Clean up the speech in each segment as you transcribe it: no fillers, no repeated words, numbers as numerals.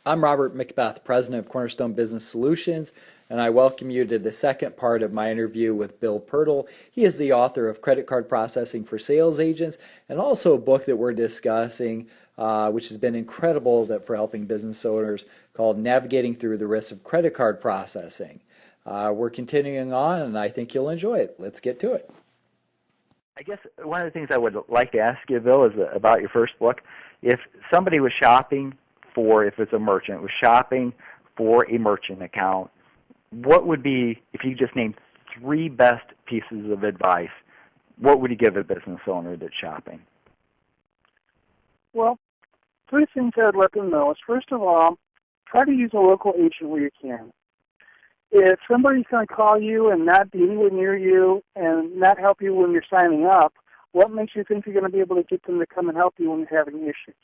I'm Robert Macbeth, President of Cornerstone Business Solutions, and I welcome you to the second part of my interview with Bill Pirtle. He is the author of Credit Card Processing for Sales Agents and also a book that we're discussing, which has been incredible for helping business owners, called Navigating Through the Risks of Credit Card Processing. We're continuing on, and I think you'll enjoy it. Let's get to it. I guess one of the things I would like to ask you, Bill, is about your first book. If somebody was shopping if it's a merchant, was shopping for a merchant account, what would be, if you just named three best pieces of advice, what would you give a business owner that's shopping? Well, three things I would let them know is, first of all, try to use a local agent where you can. If somebody's going to call you and not be anywhere near you and not help you when you're signing up, what makes you think you're going to be able to get them to come and help you when you're having issues?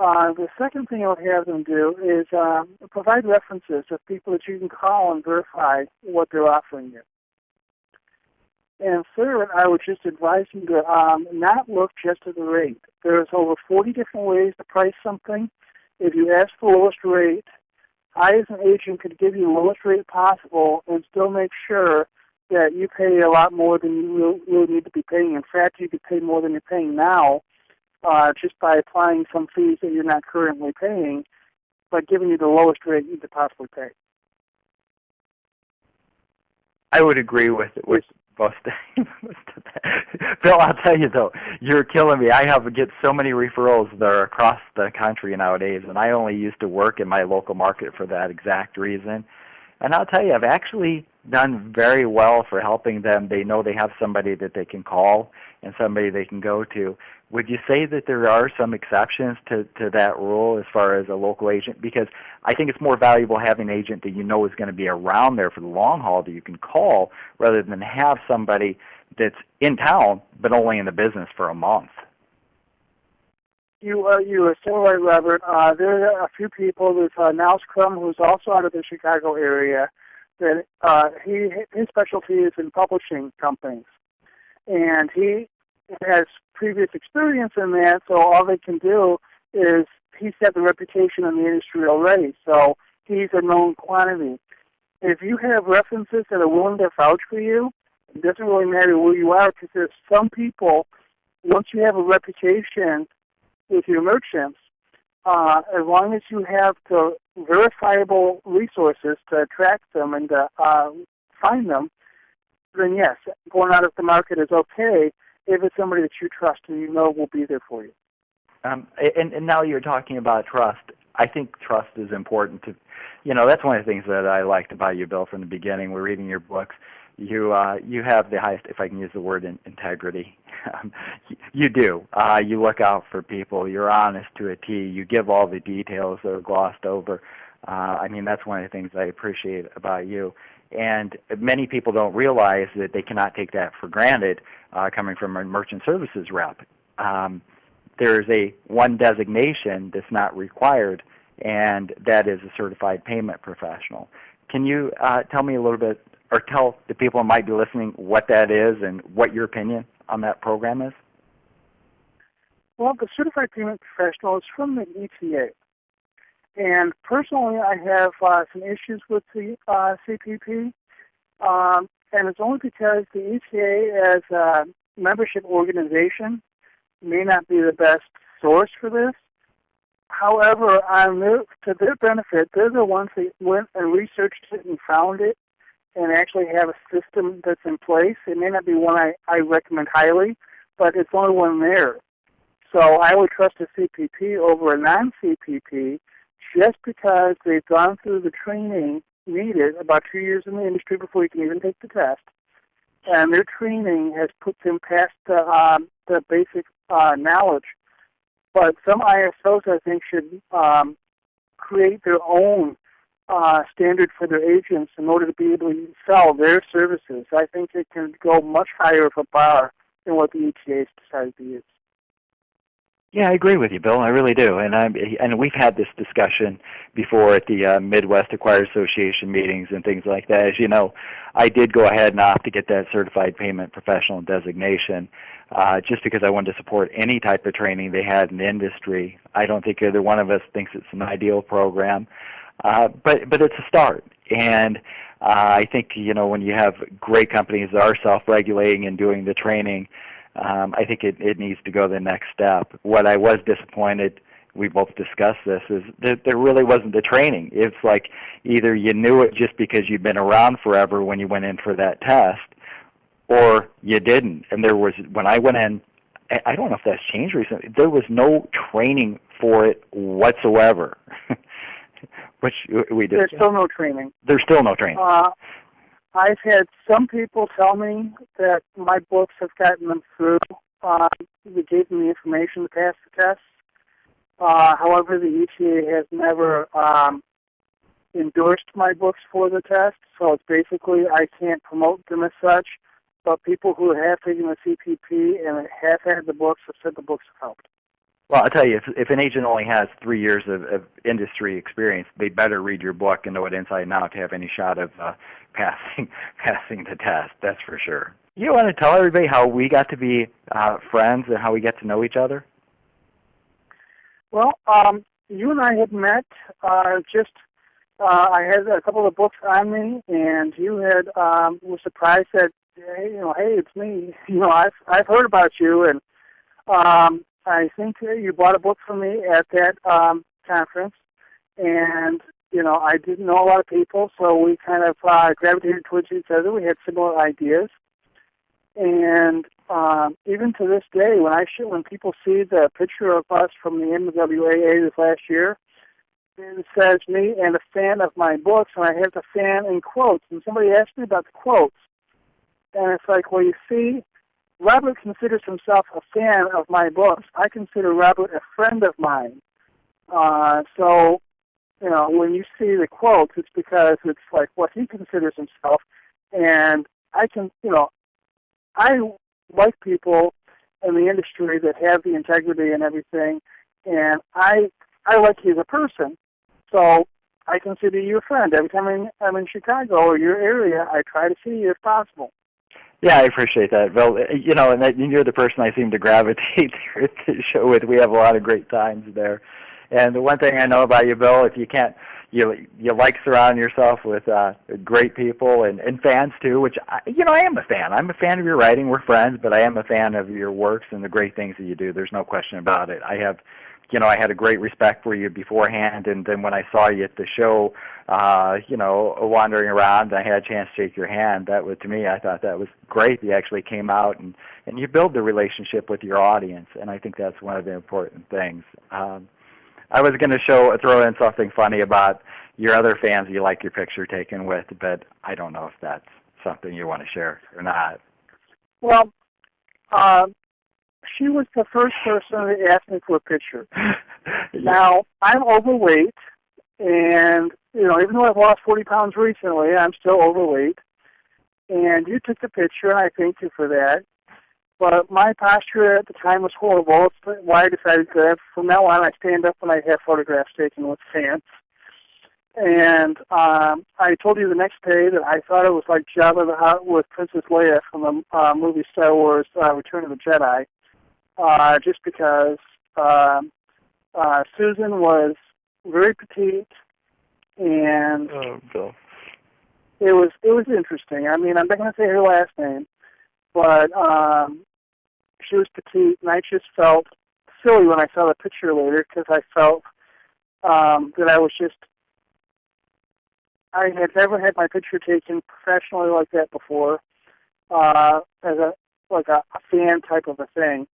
The second thing I would have them do is provide references of people that you can call and verify what they're offering you. And third, I would just advise you to not look just at the rate. There's over 40 different ways to price something. If you ask for the lowest rate, I as an agent could give you the lowest rate possible and still make sure that you pay a lot more than you really need to be paying. In fact, you could pay more than you're paying now, just by applying some fees that you're not currently paying, but giving you the lowest rate you could possibly pay. I would agree with both. Bill, I'll tell you though, you're killing me. I get so many referrals that are across the country nowadays, and I only used to work in my local market for that exact reason. And I'll tell you, I've actually done very well for helping them. They know they have somebody that they can call and somebody they can go to. Would you say that there are some exceptions to that rule as far as a local agent? Because I think it's more valuable having an agent that you know is going to be around there for the long haul that you can call rather than have somebody that's in town but only in the business for a month. You are so right, Robert. There are a few people. There's Niles Crum, who's also out of the Chicago area. That his specialty is in publishing companies, and he has previous experience in that. So all they can do is he's got the reputation in the industry already. So he's a known quantity. If you have references that are willing to vouch for you, it doesn't really matter where you are, because there's some people. Once you have a reputation with your merchants, as long as you have the verifiable resources to attract them and to find them, then yes, going out of the market is okay if it's somebody that you trust and you know will be there for you. And now you're talking about trust. I think trust is important to, that's one of the things that I liked about you, Bill, from the beginning. We're reading your books. You have the highest, if I can use the word, integrity. You do. You look out for people. You're honest to a T. You give all the details that are glossed over. That's one of the things I appreciate about you. And many people don't realize that they cannot take that for granted coming from a merchant services rep. There's one designation that's not required, and that is a certified payment professional. Can you tell me a little bit, or tell the people who might be listening what that is and what your opinion on that program is? Well, the Certified Payment Professional is from the ETA. And personally, I have some issues with the CPP, and it's only because the ETA as a membership organization may not be the best source for this. However, to their benefit, they're the ones that went and researched it and found it and actually have a system that's in place. It may not be one I recommend highly, but it's only one there. So I would trust a CPP over a non-CPP just because they've gone through the training needed, about 2 years in the industry before you can even take the test. And their training has put them past the basic knowledge. But some ISOs, I think, should create their own standard for their agents in order to be able to sell their services. I think it can go much higher of a bar than what the ETA has decided to use. Yeah, I agree with you, Bill. I really do, and we've had this discussion before at the Midwest Acquired Association meetings and things like that. As you know, I did go ahead and opt to get that certified payment professional designation, just because I wanted to support any type of training they had in the industry. I don't think either one of us thinks it's an ideal program, but it's a start. And I think when you have great companies that are self-regulating and doing the training. I think it needs to go the next step. What I was disappointed, we both discussed this, is that there really wasn't the training. It's like either you knew it just because you've been around forever when you went in for that test, or you didn't. And when I went in, I don't know if that's changed recently, there was no training for it whatsoever. Which we discussed. There's still no training. There's still no training. I've had some people tell me that my books have gotten them through. They gave them the information to pass the test. However, the ETA has never endorsed my books for the test, so it's basically I can't promote them as such. But people who have taken the CPP and have had the books have said the books have helped. Well, I'll tell you, if an agent only has 3 years of industry experience, they better read your book and know it inside and out to have any shot of passing the test. That's for sure. You want to tell everybody how we got to be friends and how we get to know each other? Well, you and I had met I had a couple of books on me, and you had was surprised that hey, it's me. I've heard about you, and I think you bought a book from me at that conference, and I didn't know a lot of people, so we kind of gravitated towards each other. We had similar ideas, and even to this day, when people see the picture of us from the MWAA this last year, it says me and a fan of my books, and I have the fan in quotes. And somebody asked me about the quotes, and it's like, well, you see, Robert considers himself a fan of my books. I consider Robert a friend of mine. So, when you see the quotes, it's because it's like what he considers himself. And I like people in the industry that have the integrity and everything. And I like you as a person. So I consider you a friend. Every time I'm in Chicago or your area, I try to see you if possible. Yeah, I appreciate that, Bill. And you're the person I seem to gravitate here at the show with. We have a lot of great times there. And the one thing I know about you, Bill, if you can't, you like surrounding yourself with great people and fans too. Which I am a fan. I'm a fan of your writing. We're friends, but I am a fan of your works and the great things that you do. There's no question about it. I had a great respect for you beforehand, and then when I saw you at the show, wandering around, I had a chance to shake your hand. That was, to me, I thought that was great. You actually came out and you build the relationship with your audience, and I think that's one of the important things. I was going to throw in something funny about your other fans you like your picture taken with, but I don't know if that's something you want to share or not. Well, she was the first person that asked me for a picture. Now, I'm overweight, and, even though I've lost 40 pounds recently, I'm still overweight. And you took the picture, and I thank you for that. But my posture at the time was horrible. That's why I decided to, from now on, I stand up when I have photographs taken with fans. And I told you the next day that I thought it was like Jabba the Hutt with Princess Leia from the movie Star Wars Return of the Jedi. Just because Susan was very petite, and it was interesting. I mean, I'm not going to say her last name, but she was petite, and I just felt silly when I saw the picture later because I felt that I had never had my picture taken professionally like that before, as a fan type of a thing.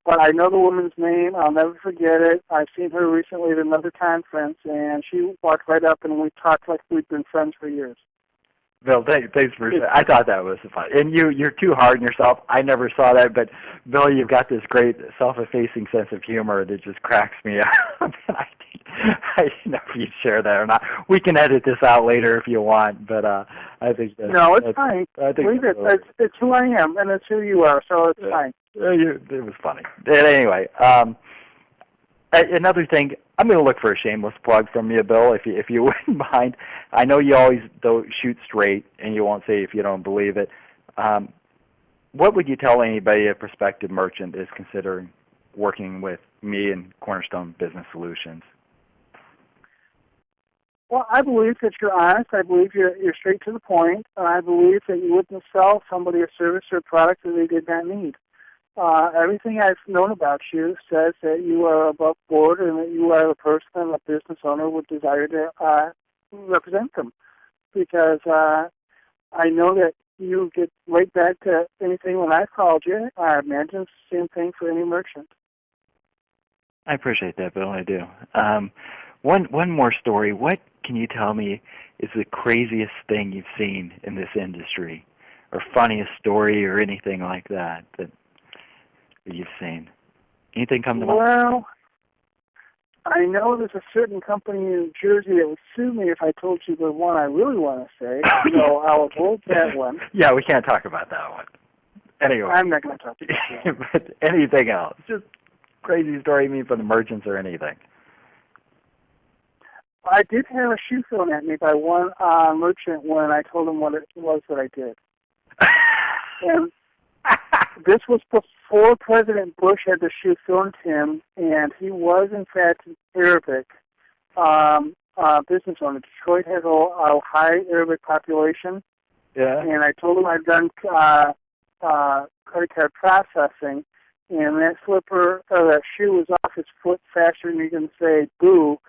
But I know the woman's name. I'll never forget it. I've seen her recently at another conference, and she walked right up, and we talked like we'd been friends for years. Bill, thanks for that. I thought that was fun. And you're too hard on yourself. I never saw that, but Bill, you've got this great self-effacing sense of humor that just cracks me up. I didn't know if you'd share that or not. We can edit this out later if you want, but I think that's... No, it's fine. Leave it. It's who I am, and it's who you are, so it's fine. It was funny. Anyway, Another thing, I'm going to look for a shameless plug from you, Bill, if you wouldn't mind. I know you always don't shoot straight, and you won't say if you don't believe it. What would you tell anybody, a prospective merchant, is considering working with me and Cornerstone Business Solutions? Well, I believe that you're honest. I believe you're straight to the point. I believe that you wouldn't sell somebody a service or a product that they did not need. Everything I've known about you says that you are above board and that you are the person a business owner would desire to represent them. Because I know that you get right back to anything when I called you. I imagine it's the same thing for any merchant. I appreciate that, Bill. I do. One more story. What can you tell me is the craziest thing you've seen in this industry, or funniest story, or anything like that you've seen? Anything come to mind? Well, I know there's a certain company in New Jersey that would sue me if I told you the one I really want to say, so I'll avoid that one. Yeah, we can't talk about that one. Anyway. I'm not going to talk about that. But anything else? Just crazy story, you mean, from the merchants or anything? I did have a shoe thrown at me by one merchant when I told him what it was that I did. And this was before President Bush had the shoe thrown at him, and he was, in fact, an Arabic business owner. Detroit has a high Arabic population. Yeah. And I told him I'd done credit card processing, and that slipper or that shoe was off his foot faster than you can say boo,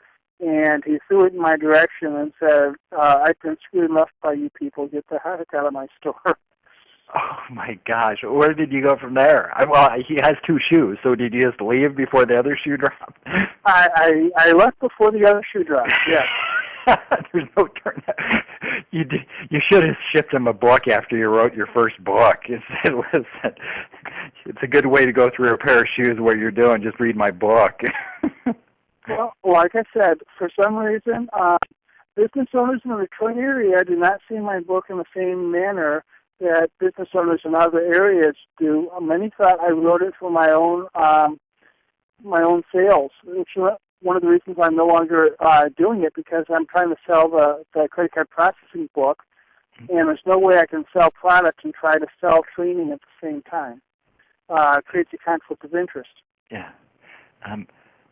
and he threw it in my direction and said, I've been screwed enough by you people. Get the heck out of my store. Oh, my gosh. Where did you go from there? Well, he has two shoes, so did you just leave before the other shoe dropped? I left before the other shoe dropped, yes. There's no turn. You should have shipped him a book after you wrote your first book. It said, listen, it's a good way to go through a pair of shoes. What you're doing, just read my book. Well, like I said, for some reason, business owners in the Detroit area do not see my book in the same manner that business owners in other areas do. Many thought I wrote it for my own sales, which is one of the reasons I'm no longer doing it, because I'm trying to sell the credit card processing book, and there's no way I can sell product and try to sell training at the same time. It creates a conflict of interest. Yeah.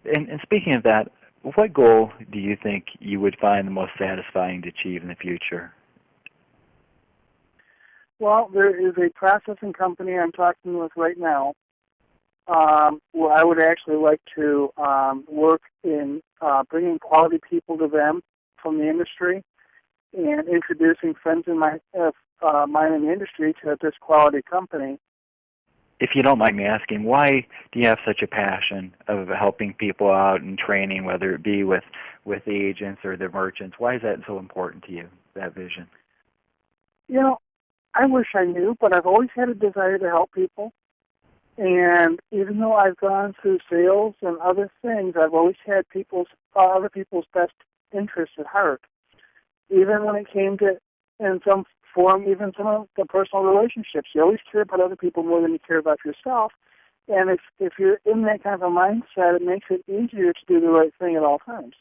And speaking of that, what goal do you think you would find the most satisfying to achieve in the future? Well, there is a processing company I'm talking with right now where I would actually like to work in bringing quality people to them from the industry and introducing friends in mine in the industry to this quality company. If you don't mind me asking, why do you have such a passion of helping people out and training, whether it be with the agents or the merchants? Why is that so important to you, that vision? You know, I wish I knew, but I've always had a desire to help people. And even though I've gone through sales and other things, I've always had other people's best interests at heart. Even when it came to, in some form, even some of the personal relationships, you always care about other people more than you care about yourself. And if you're in that kind of a mindset, it makes it easier to do the right thing at all times.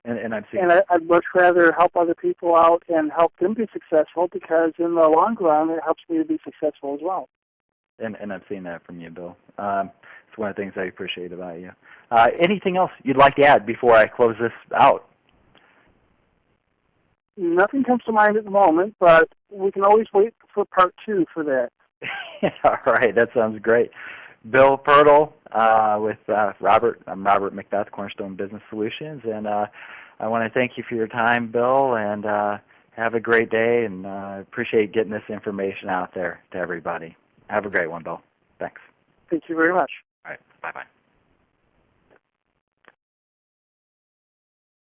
And I'd much rather help other people out and help them be successful, because in the long run, it helps me to be successful as well. And I've seen that from you, Bill. It's one of the things I appreciate about you. Anything else you'd like to add before I close this out? Nothing comes to mind at the moment, but we can always wait for part 2 for that. All right, that sounds great. Bill Pirtle with Robert. I'm Robert Macbeth, Cornerstone Business Solutions, and I want to thank you for your time, Bill, and have a great day, and appreciate getting this information out there to everybody. Have a great one, Bill. Thanks. Thank you very much. All right, bye-bye.